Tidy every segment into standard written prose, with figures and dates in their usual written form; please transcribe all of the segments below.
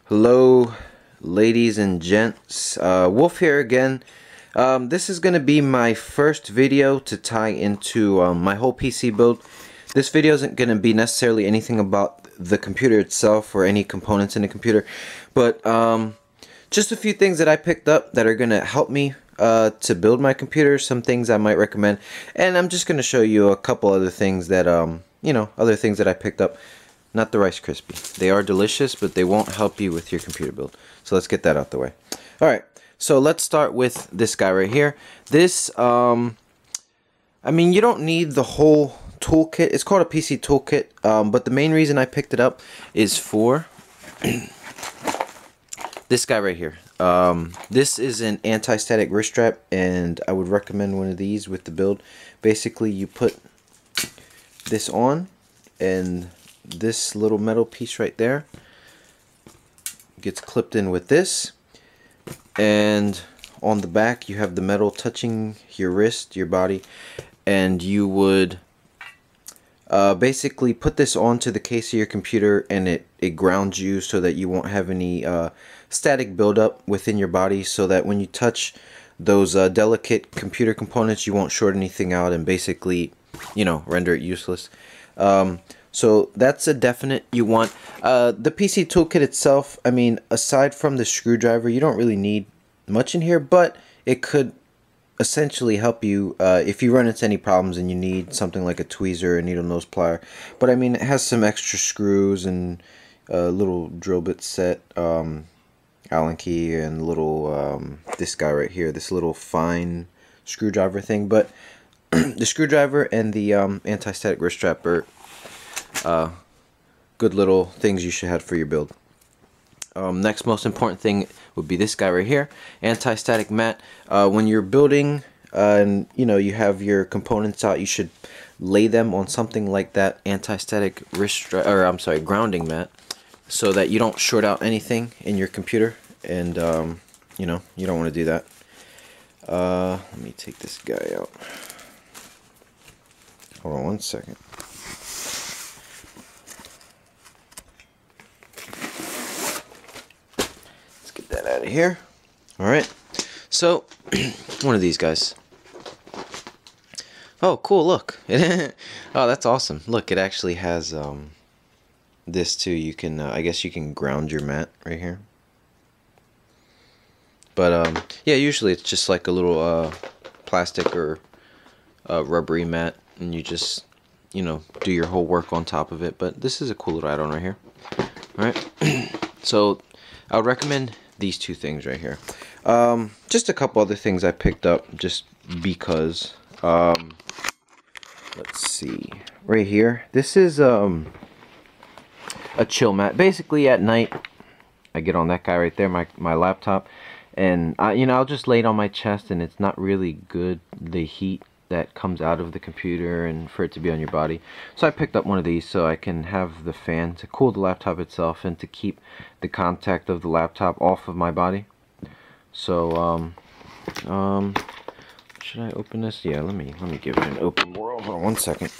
Hello, ladies and gents. Wolf here again. This is going to be my first video to tie into my whole PC build. This video isn't going to be necessarily anything about the computer itself or any components in the computer, but just a few things that I picked up that are going to help me to build my computer, some things I might recommend, and I'm just going to show you a couple other things that, other things that I picked up. Not the Rice Krispie. They are delicious, but they won't help you with your computer build. So let's get that out the way. Alright, so let's start with this guy right here. This, I mean, you don't need the whole toolkit. It's called a PC toolkit, but the main reason I picked it up is for this guy right here. This is an anti-static wrist strap, and I would recommend one of these with the build. Basically, you put this on, and this little metal piece right there gets clipped in with this, and on the back you have the metal touching your wrist, your body, and you would basically put this onto the case of your computer, and it grounds you so that you won't have any static buildup within your body, so that when you touch those delicate computer components you won't short anything out and basically, render it useless. So that's a definite you want. The PC toolkit itself, I mean, aside from the screwdriver, you don't really need much in here, but it could essentially help you if you run into any problems and you need something like a tweezer or needle nose plier. But I mean, it has some extra screws and a little drill bit set, Allen key, and a little this guy right here, this little fine screwdriver thing. But the screwdriver and the anti-static wrist strap are good little things you should have for your build. Next most important thing would be this guy right here, anti-static mat. When you're building and you have your components out, you should lay them on something like that anti-static grounding mat, so that you don't short out anything in your computer, and you don't want to do that. Let me take this guy out. Hold on one second. Out of here. Alright, so one of these guys. Oh, cool, look. Oh, that's awesome. Look, it actually has this too. You can I guess you can ground your mat right here. But yeah, usually it's just like a little plastic or rubbery mat, and you just do your whole work on top of it. But this is a cool little add-on right here. Alright, so I would recommend these two things right here. Just a couple other things I picked up just because. Let's see, right here, this is a chill mat. Basically at night I get on that guy right there, my laptop, and I'll just lay it on my chest, and it's not really good, the heat that comes out of the computer, and for it to be on your body. So I picked up one of these so I can have the fan to cool the laptop itself and to keep the contact of the laptop off of my body. So should I open this? Yeah, let me give it an open whirl. Hold on one second.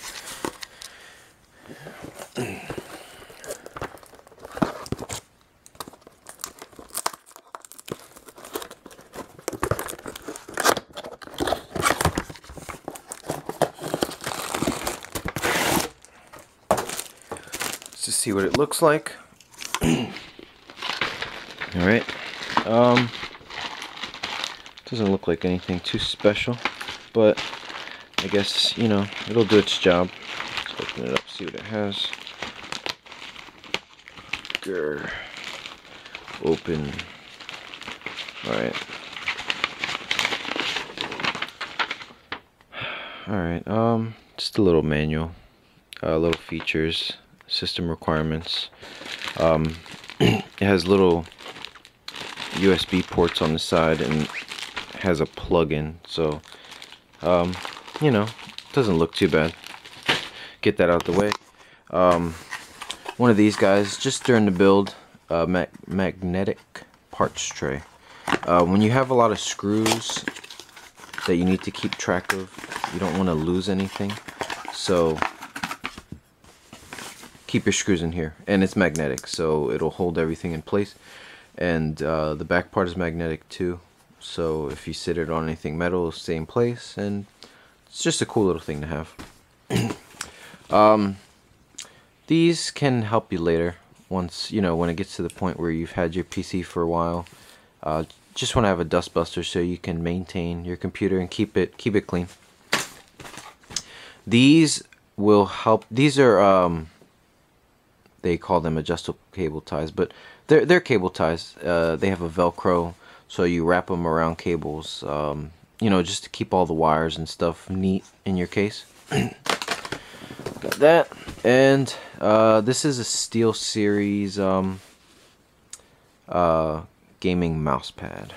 To see what it looks like. Alright. Doesn't look like anything too special, but I guess, it'll do its job. Let's open it up, see what it has. Grr. Open. Alright. Alright, just a little manual. Little features. System requirements. It has little USB ports on the side, and has a plug-in, so doesn't look too bad. Get that out the way. One of these guys, just during the build, magnetic parts tray. When you have a lot of screws that you need to keep track of, you don't want to lose anything, so keep your screws in here, and it's magnetic, so it'll hold everything in place. And the back part is magnetic too, so if you sit it on anything metal, it'll stay in place, and it's just a cool little thing to have. These can help you later, once, you know, when it gets to the point where you've had your PC for a while. Just want to have a dust buster so you can maintain your computer and keep it clean. These will help. These are they call them adjustable cable ties, but they're cable ties. They have a Velcro, so you wrap them around cables, you know, just to keep all the wires and stuff neat in your case. Got that. And this is a SteelSeries gaming mouse pad.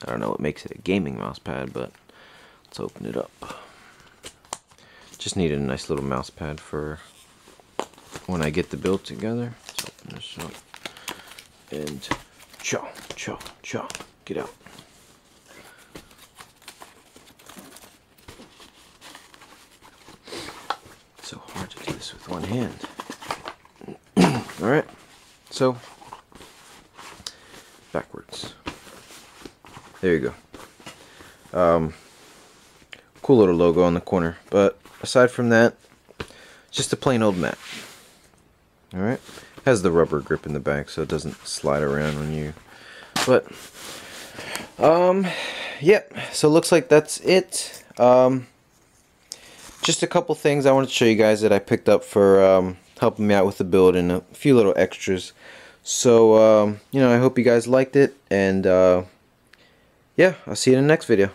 I don't know what makes it a gaming mouse pad, but let's open it up. Just needed a nice little mouse pad for when I get the build together. Let's open this up and chaw, get out. It's so hard to do this with one hand. Alright, so backwards. There you go. Cool little logo on the corner, but aside from that, just a plain old mat. Alright, has the rubber grip in the back so it doesn't slide around on you. But yep, so it looks like that's it. Just a couple things I wanted to show you guys that I picked up for helping me out with the build, and a few little extras. So you know, I hope you guys liked it, and yeah, I'll see you in the next video.